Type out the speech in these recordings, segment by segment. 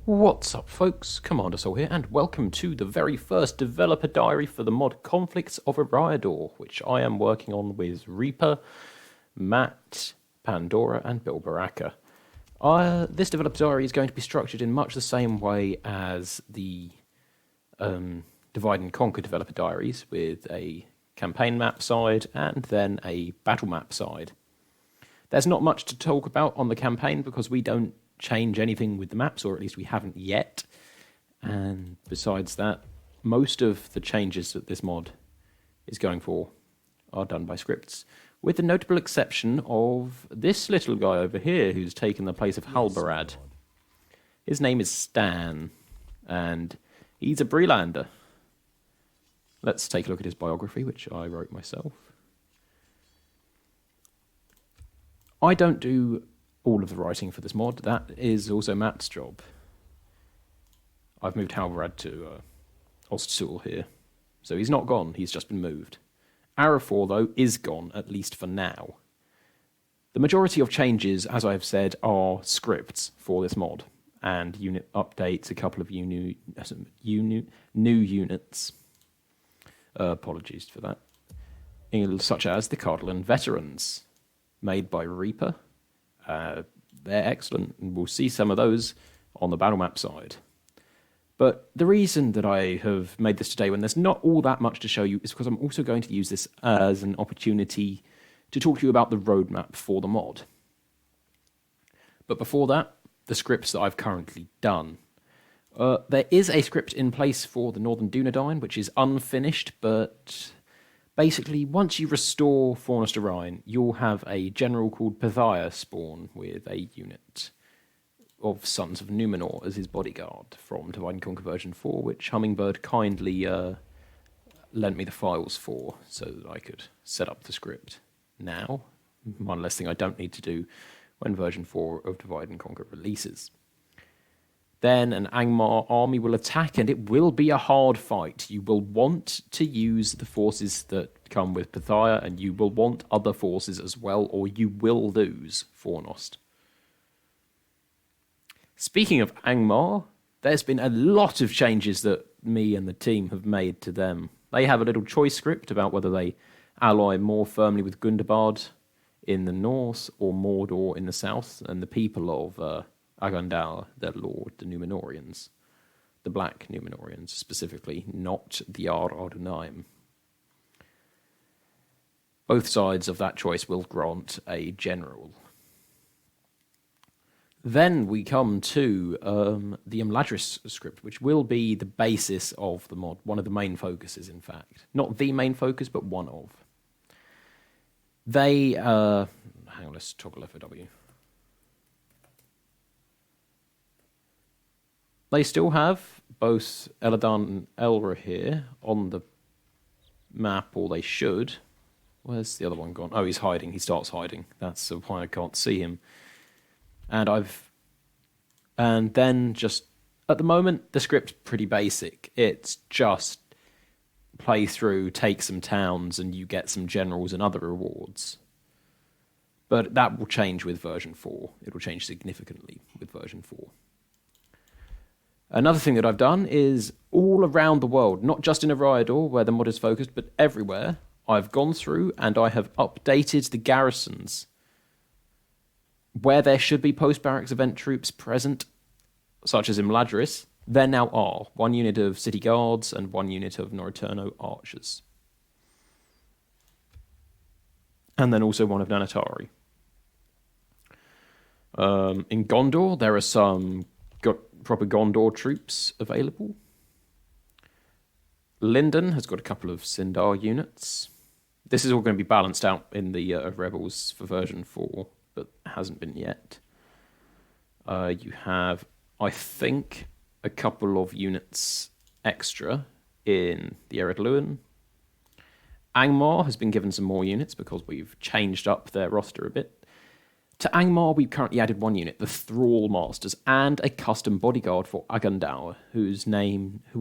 What's up, folks? Commander Soul here, and welcome to the very first developer diary for the mod Conflicts of Eriador, which I am working on with Reaper, Matt, Pandora, and Bill Baraka. This developer diary is going to be structured in much the same way as the Divide and Conquer developer diaries, with a campaign map side and then a battle map side. There's not much to talk about on the campaign because we don't change anything with the maps, or at least we haven't yet. And besides that, most of the changes that this mod is going for are done by scripts, with the notable exception of this little guy over here who's taken the place of Halbarad. His name is Stan, and he's a Breelander. Let's take a look at his biography, which I wrote myself. I don't do all of the writing for this mod. That is also Matt's job. I've moved Halbarad to Ostsul here, so he's not gone, he's just been moved. Arafor, though, is gone, at least for now. The majority of changes, as I have said, are scripts for this mod, and unit updates, a couple of new units. Apologies for that. Such as the Cardinal Veterans, made by Reaper. They're excellent, and we'll see some of those on the battle map side. But the reason that I have made this today when there's not all that much to show you is because I'm also going to use this as an opportunity to talk to you about the roadmap for the mod. But before that, the scripts that I've currently done. There is a script in place for the Northern Dunedain, which is unfinished, but basically, once you restore Faunus to Rhine, you'll have a general called Pathia spawn with a unit of Sons of Numenor as his bodyguard from Divide and Conquer version 4, which Hummingbird kindly lent me the files for so that I could set up the script now. One less thing I don't need to do when version 4 of Divide and Conquer releases. Then an Angmar army will attack, and it will be a hard fight. You will want to use the forces that come with Pathia, and you will want other forces as well, or you will lose Fornost. Speaking of Angmar, there's been a lot of changes that me and the team have made to them. They have a little choice script about whether they ally more firmly with Gundabad in the north or Mordor in the south, and the people of Agandal, their lord, the Numenorians. The Black Numenorians, specifically, not the Ar-Ardunaim. Both sides of that choice will grant a general. Then we come to the Imladris script, which will be the basis of the mod, one of the main focuses, in fact. Not the main focus, but one of. They, hang on, let's toggle FOW. They still have both Eladan and Elra here on the map, or they should. Where's the other one gone? Oh, he's hiding. He starts hiding. That's why I can't see him. And then just, at the moment, the script's pretty basic. It's just play through, take some towns, and you get some generals and other rewards. But that will change with version 4. It will change significantly with version 4. Another thing that I've done is all around the world, not just in Eriador, where the mod is focused, but everywhere, I've gone through and I have updated the garrisons. Where there should be post-barracks event troops present, such as Imladris, there now are. 1 unit of city guards and 1 unit of Noriterno archers. And then also 1 of Nanatari. In Gondor, there are some proper Gondor troops available. Linden has got a couple of Sindar units. This is all going to be balanced out in the Rebels for version 4, but hasn't been yet. You have, I think, a couple of units extra in the Ered. Angmar has been given some more units because we've changed up their roster a bit. To Angmar, we've currently added 1 unit, the Thrall Masters, and a custom bodyguard for Agandal, who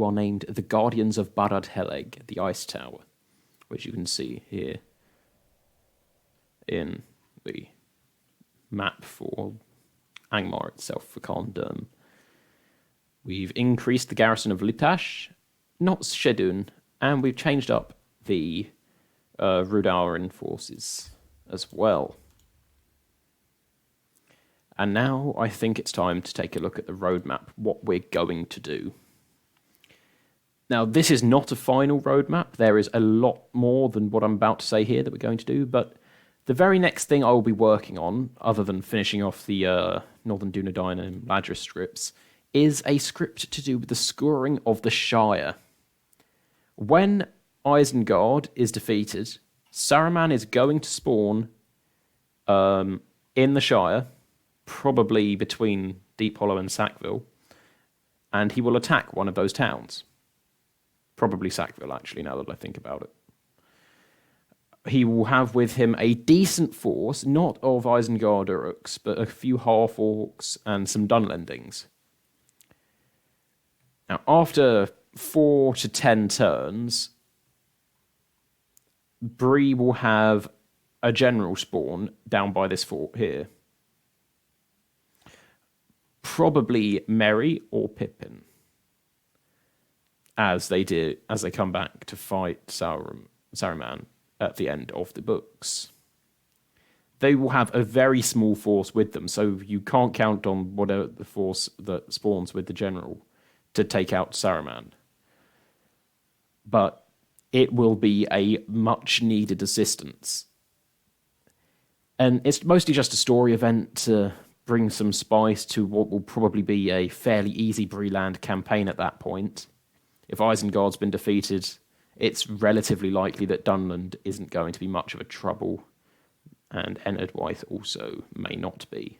are named the Guardians of Barad Heleg, the Ice Tower, which you can see here in the map for Angmar itself, for Khan Durm. We've increased the garrison of Litash, not Shedun, and we've changed up the Rudaran forces as well. And now I think it's time to take a look at the roadmap, what we're going to do. Now, this is not a final roadmap. There is a lot more than what I'm about to say here that we're going to do, but the very next thing I will be working on, other than finishing off the Northern Dunedain and Ladris scripts, is a script to do with the Scouring of the Shire. When Isengard is defeated, Saruman is going to spawn in the Shire, probably between Deep Hollow and Sackville, and he will attack one of those towns. Probably Sackville, actually, now that I think about it. He will have with him a decent force, not of Isengard Uruks, but a few half-orcs and some Dunlendings. Now, after 4 to 10 turns, Bree will have a general spawn down by this fort here. Probably Merry or Pippin, as they come back to fight Saruman at the end of the books. They will have a very small force with them, so you can't count on whatever the force that spawns with the general to take out Saruman. But it will be a much-needed assistance. And it's mostly just a story event to bring some spice to what will probably be a fairly easy Breland campaign at that point. If Isengard's been defeated, it's relatively likely that Dunland isn't going to be much of a trouble, and Enerdwythe also may not be.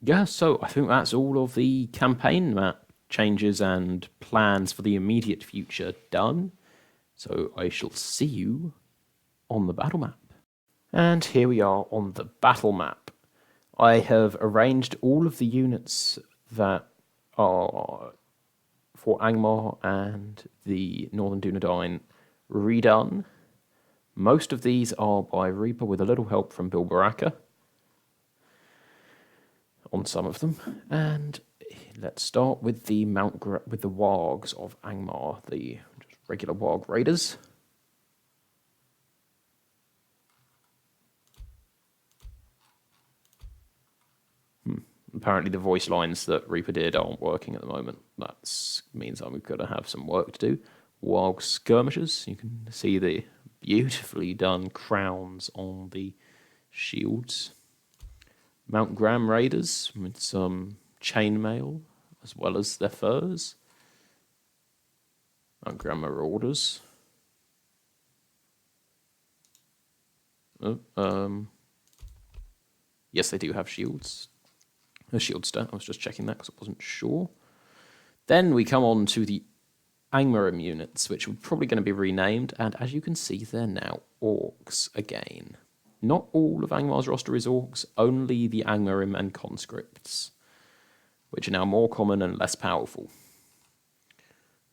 Yeah, so I think that's all of the campaign map changes and plans for the immediate future done. So I shall see you on the battle map. And here we are on the battle map. I have arranged all of the units that are for Angmar and the Northern Dunedain redone. Most of these are by Reaper with a little help from Bill Baraka on some of them. And let's start with the with the Wargs of Angmar, the regular Warg Raiders. Apparently the voice lines that Reaper did aren't working at the moment. That means I'm going to have some work to do. Warg Skirmishers, you can see the beautifully done crowns on the shields. Mount Graham Raiders with some chainmail as well as their furs. Mount Graham Marauders. Yes, they do have shields. A shield stat, I was just checking that because I wasn't sure. Then we come on to the Angmarim units, which are probably going to be renamed, and as you can see, they're now orcs again. Not all of Angmar's roster is orcs, only the Angmarim and conscripts, which are now more common and less powerful.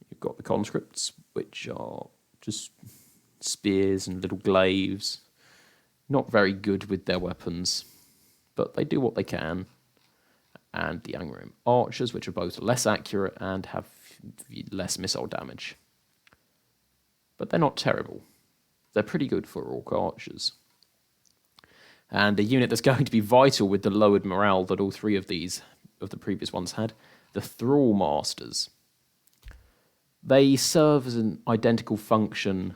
You've got the conscripts, which are just spears and little glaives. Not very good with their weapons, but they do what they can. And the Angmarim archers, which are both less accurate and have less missile damage. But they're not terrible. They're pretty good for orc archers. And a unit that's going to be vital with the lowered morale that all three of the previous ones had, the Thrall Masters. They serve as an identical function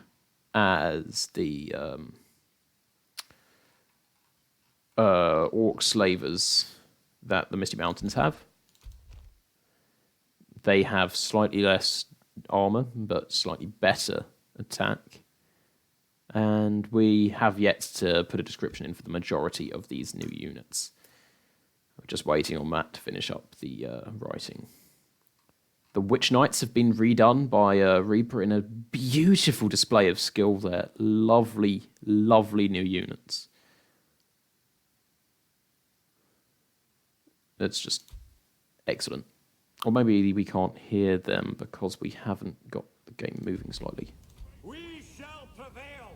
as the orc slavers that the Misty Mountains have. They have slightly less armor, but slightly better attack. And we have yet to put a description in for the majority of these new units. We're just waiting on Matt to finish up the writing. The Witch Knights have been redone by Reaper in a beautiful display of skill there. Lovely, lovely new units. It's just excellent. Or maybe we can't hear them because we haven't got the game moving slightly. We shall prevail.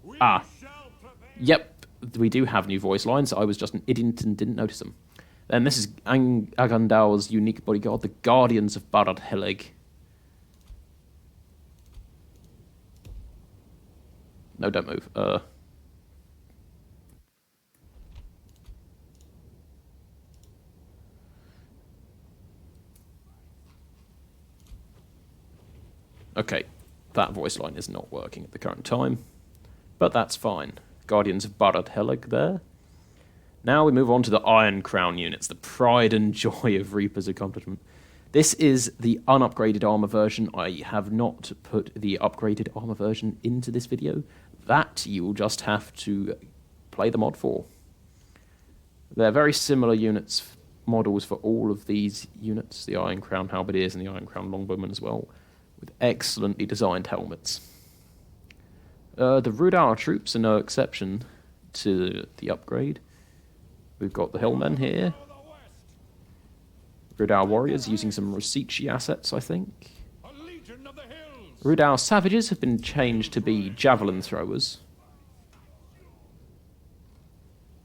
We shall prevail. Yep, we do have new voice lines. I was just an idiot and didn't notice them. Then this is Agandal's unique bodyguard, the Guardians of Barad Helig. No, don't move. Okay, that voice line is not working at the current time, but that's fine. Guardians of Barad Helig there. Now we move on to the Iron Crown units, the pride and joy of Reaper's accomplishment. This is the unupgraded armor version. I have not put the upgraded armor version into this video. That you will just have to play the mod for. They're very similar units, models for all of these units, the Iron Crown Halberdiers and the Iron Crown Longbowmen as well, with excellently designed helmets. The Rudar troops are no exception to the upgrade. We've got the Hillmen here. Rudar warriors using some Rosici assets, I think. Rudar savages have been changed to be javelin throwers.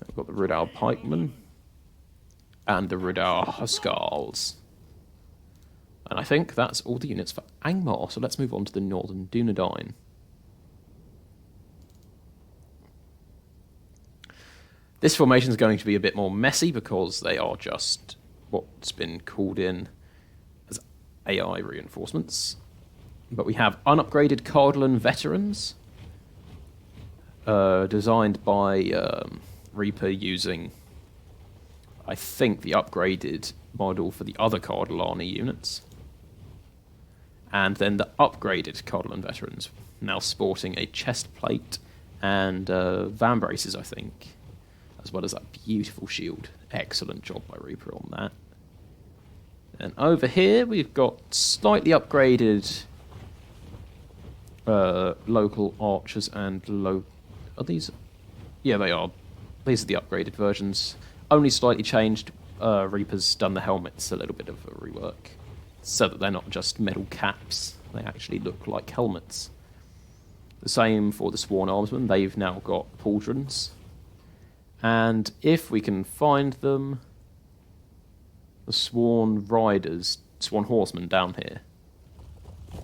We've got the Rudar pikemen and the Rudar Huskars. And I think that's all the units for Angmar, so let's move on to the Northern Dunedain. This formation is going to be a bit more messy because they are just what's been called in as AI reinforcements. But we have unupgraded Cardlan veterans, designed by Reaper using, I think, the upgraded model for the other Cardlani units. And then the upgraded Cardlan veterans, now sporting a chest plate and van braces, I think, as well as that beautiful shield. Excellent job by Reaper on that. And over here we've got slightly upgraded local archers and are these? Yeah, they are. These are the upgraded versions. Only slightly changed. Reaper's done the helmets a little bit of a rework, so that they're not just metal caps. They actually look like helmets. The same for the Sworn Armsmen. They've now got pauldrons. And if we can find them, the Sworn Riders, Sworn Horsemen down here,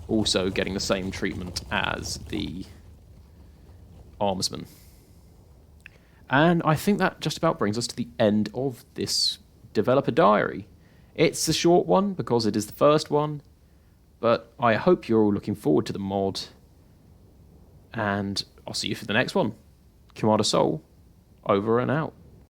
also getting the same treatment as the Armsmen. And I think that just about brings us to the end of this developer diary. It's a short one because it is the first one, but I hope you're all looking forward to the mod, and I'll see you for the next one. Commander Soul, over and out.